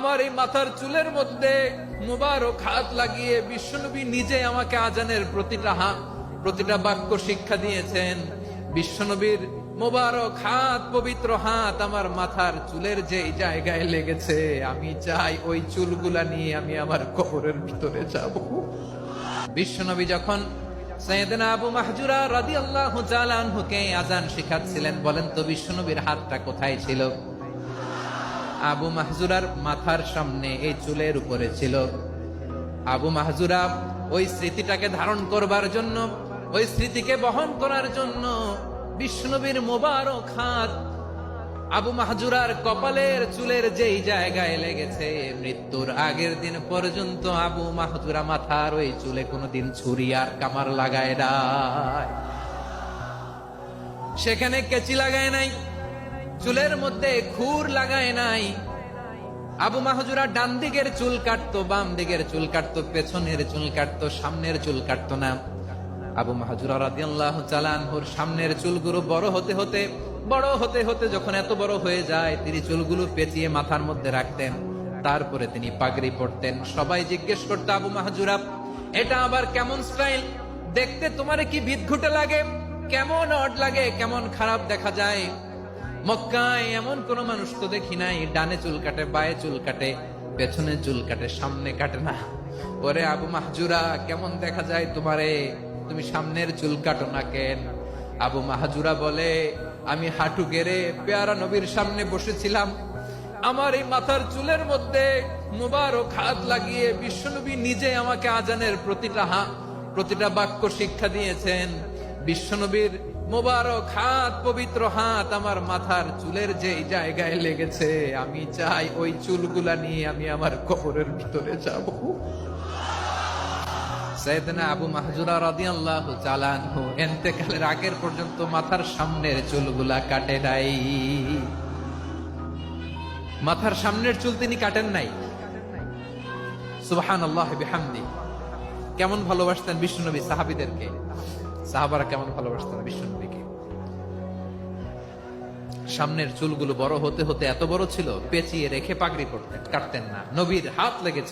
আমার এই মাথার চুলের মধ্যে মুবারক হাত লাগিয়ে বিশ্বনবী নিজে আমাকে আজানের প্রতিটা বাক্য শিক্ষা দিয়েছেন। বিশ্বনবীর মোবারক হাত, পবিত্র হাত আমার মাথার চুলের যে জায়গায় লেগেছে, আমি চাই ওই চুলগুলা নিয়ে আমি আমার কবরের ভিতরে যাব। বিশ্বনবী যখন সাইয়েদনা আবু মাহজুরা রাদিয়াল্লাহু তাআলা আনহুকে আযান শিখাচ্ছিলেন, বলেন তো বিশ্বনবীর হাতটা কোথায় ছিল? আবু মাহজুরার মাথার সামনে, এই চুলের উপরে ছিল। আবু মাহজুরা ওই স্মৃতিটাকে ধারণ করবার জন্য, ওই স্মৃতিকে বহন করার জন্য বিশ্বনবীর মোবারক হাত আবু মাহজুরার কপালের চুলের যেই জায়গায় লেগেছে, মৃত্যুর আগের দিন পর্যন্ত আবু মাহজুরা মাথার ওই চুলে কোনোদিন ছুরি আর কামার লাগায় নাই, সেখানে কেচি লাগায় নাই, চুলের মধ্যে খুর লাগায় নাই। আবু মাহজুরা ডান দিকের চুল কাটতো, বাম দিকের চুল কাটতো, পেছনের চুল কাটতো, সামনের চুল কাটতো না। আবু মাহজুরা রাদিয়াল্লাহু তাআলা আনহুর সামনের চুলগুলো বড় হতে হতে যখন এত বড় হয়ে যায়, তিনি চুলগুলো পেঁচিয়ে মাথার মধ্যে রাখতেন, তারপরে তিনি পাগড়ি পরতেন। সবাই জিজ্ঞেস করতো, আবু মাহজুরা এটা আবার কেমন স্টাইল? দেখতে তোমারে কি বিদঘুটে লাগে? কেমন অড লাগে, কেমন খারাপ দেখা যায়? মক্কায় এমন কোন মানুষ তো দেখি নাই, ডানে চুল কাটে, বায়ে চুল কাটে, পেছনে চুল কাটে, সামনে কাটে না। ওরে আবু মাহজুরা, কেমন দেখা যায় তোমারে? তুমি সামনের চুল কাটো না কেন? আবু মাহজুরা বলে, আমি হাঁটু গেড়ে পেয়ারা নবীর সামনে বসেছিলাম, আমার এই মাথার চুলের মধ্যে মুবারক হাত লাগিয়ে বিশ্বনবী নিজে আমাকে আজানের প্রতিটা বাক্য শিক্ষা দিয়েছেন। বিশ্বনবীর মোবারক হাত, পবিত্র হাত আমার মাথার চুলের যে জায়গায় লেগেছে, আমি চাই ওই চুলগুলা নিয়ে আমি আমার কবরের ভিতরে যাব। সাইয়েদনা আবু মাহজুরা রাদিয়াল্লাহু তাআলা আনহু ইন্তেকালের আগের পর্যন্ত মাথার সামনের চুলগুলা কাটে নাই। মাথার সামনের চুল তিনি কাটেন নাই। সুবহানাল্লাহ বিহামদি। কেমন ভালোবাসতেন বিশ্বনবী সাহাবীদেরকে, সাহাবারা কেমন ভালোবাসতেন বিশ্বনবীকে। সামনের চুলগুলো বড় হতে হতে এত বড় ছিল, পেঁচিয়ে রেখে পাগড়ি পরতেন, কাটতেন না। নবীর হাত লেগেছে।